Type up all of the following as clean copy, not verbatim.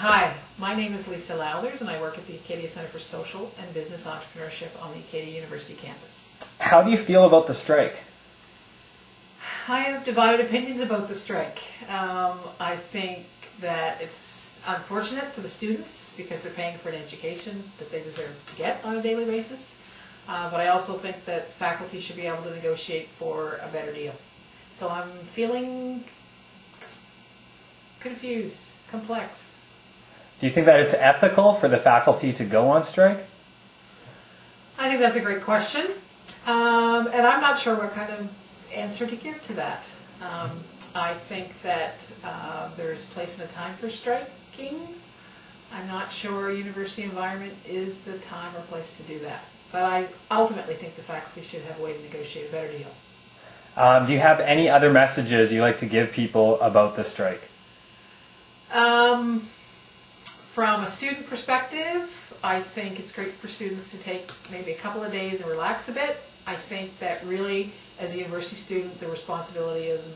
Hi, my name is Lisa Lowthers and I work at the Acadia Center for Social and Business Entrepreneurship on the Acadia University campus. How do you feel about the strike? I have divided opinions about the strike. I think that it's unfortunate for the students because they're paying for an education that they deserve to get on a daily basis. But I also think that faculty should be able to negotiate for a better deal. So I'm feeling confused, complex. Do you think that it's ethical for the faculty to go on strike? I think that's a great question. And I'm not sure what kind of answer to give to that. I think that there's a place and a time for striking. I'm not sure a university environment is the time or place to do that. But I ultimately think the faculty should have a way to negotiate a better deal. Do you have any other messages you'd like to give people about the strike? From a student perspective, I think it's great for students to take maybe a couple of days and relax a bit. I think that really, as a university student, the responsibility is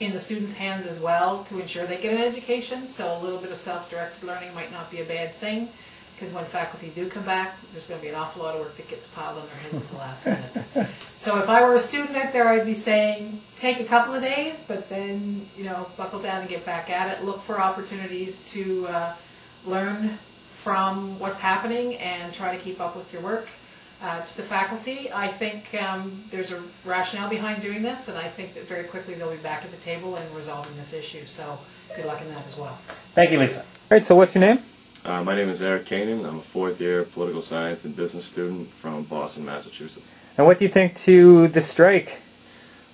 in the students' hands as well to ensure they get an education. So a little bit of self-directed learning might not be a bad thing, because when faculty do come back, there's going to be an awful lot of work that gets piled on their heads at the last minute. So if I were a student out there, I'd be saying, take a couple of days, but then, buckle down and get back at it. Look for opportunities to learn from what's happening and try to keep up with your work. To the faculty, I think there's a rationale behind doing this, and I think that very quickly they'll be back at the table and resolving this issue. So good luck in that as well. Thank you, Lisa. All right, so what's your name? My name is Eric Kanan. I'm a fourth-year political science and business student from Boston, Massachusetts. And what do you think to the strike?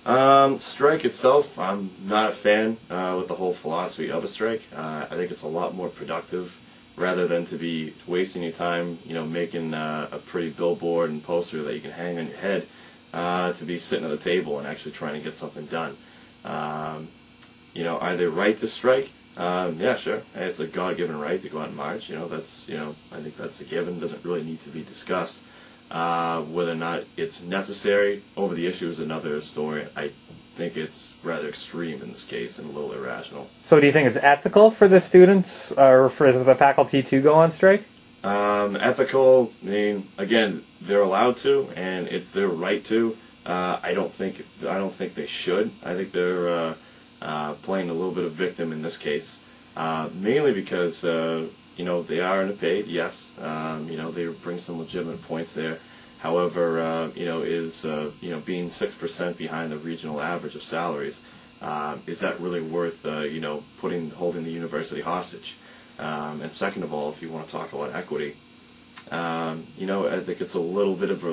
Strike itself, I'm not a fan with the whole philosophy of a strike. I think it's a lot more productive rather than to be wasting your time, making a pretty billboard and poster that you can hang on your head, to be sitting at the table and actually trying to get something done. Are they right to strike? Yeah, sure. Hey, it's a God-given right to go out and march. That's, I think that's a given. It doesn't really need to be discussed. Whether or not it's necessary over the issue is another story. I think it's rather extreme in this case and a little irrational. So do you think it's ethical for the students or for the faculty to go on strike? Ethical, again, they're allowed to, and it's their right to. I don't think they should. I think they're playing a little bit of victim in this case, mainly because they are underpaid. Yes, they bring some legitimate points there. However, being 6% behind the regional average of salaries, is that really worth holding the university hostage? And second of all, if you want to talk about equity, I think it's a little bit of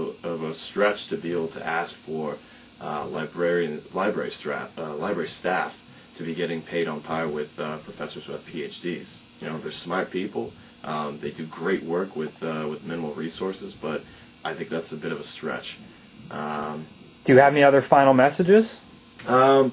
a stretch to be able to ask for library staff to be getting paid on par with professors who have PhDs. They're smart people. They do great work with minimal resources, but I think that's a bit of a stretch. Do you have any other final messages? I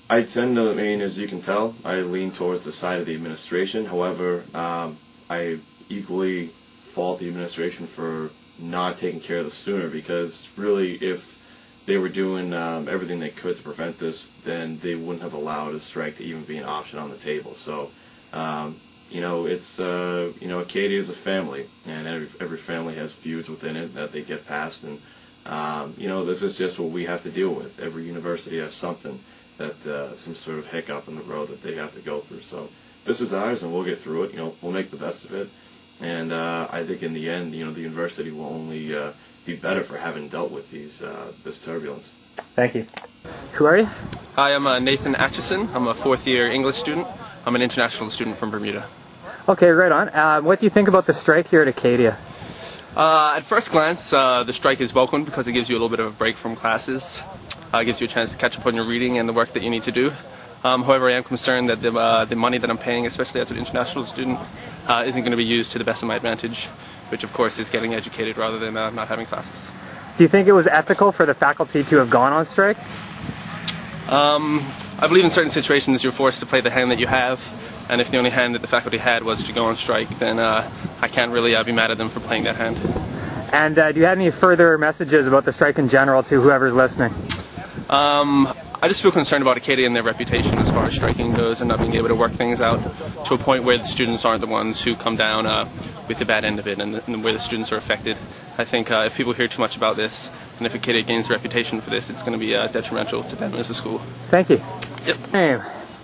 tend to, as you can tell, I lean towards the side of the administration. However, I equally fault the administration for not taking care of this sooner, because really, if they were doing everything they could to prevent this, then they wouldn't have allowed a strike to even be an option on the table. So, it's Acadia is a family, and every family has feuds within it that they get past, and this is just what we have to deal with. Every university has something that some sort of hiccup in the road that they have to go through. So this is ours, and we'll get through it. We'll make the best of it, and I think in the end, the university will only be better for having dealt with this turbulence. Thank you. Who are you? Hi, I'm Nathan Atchison. I'm a fourth-year English student. I'm an international student from Bermuda. Okay, right on. What do you think about the strike here at Acadia? At first glance, the strike is welcome because it gives you a little bit of a break from classes. It gives you a chance to catch up on your reading and the work that you need to do. However, I am concerned that the money that I'm paying, especially as an international student, isn't going to be used to the best of my advantage, which of course is getting educated rather than not having classes. Do you think it was ethical for the faculty to have gone on strike? I believe in certain situations you're forced to play the hand that you have, and if the only hand that the faculty had was to go on strike, then I can't really be mad at them for playing that hand. And do you have any further messages about the strike in general to whoever's listening? I just feel concerned about Acadia and their reputation as far as striking goes and not being able to work things out to a point where the students aren't the ones who come down with the bad end of it and where the students are affected. I think if people hear too much about this and if Acadia gains a reputation for this, it's going to be detrimental to them as a school. Thank you. Yep. Name?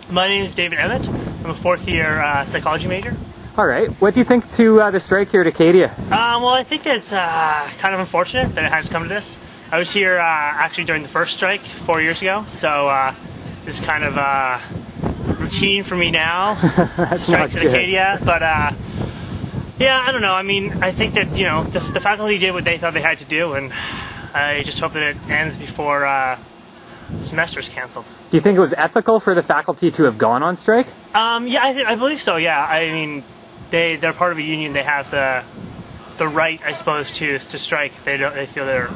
My name is David Emmett. I'm a fourth-year psychology major. All right. What do you think to the strike here at Acadia? Well, I think it's kind of unfortunate that it had to come to this. I was here actually during the first strike 4 years ago, so this is kind of routine for me now. Strikes at Acadia, but yeah, I don't know. I mean, I think that the faculty did what they thought they had to do, and I just hope that it ends before the semester is canceled. Do you think it was ethical for the faculty to have gone on strike? Yeah, I believe so. Yeah, I mean, they're part of a union. They have the right, I suppose, to strike. They feel their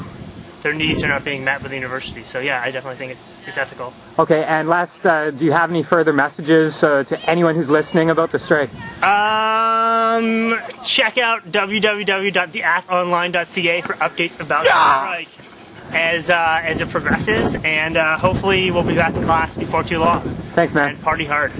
needs are not being met with the university. So yeah, I definitely think it's ethical. Okay, and last, do you have any further messages to anyone who's listening about the strike? Check out www.theathonline.ca for updates about the strike as it progresses, and hopefully we'll be back in class before too long. Thanks, man. And party hard.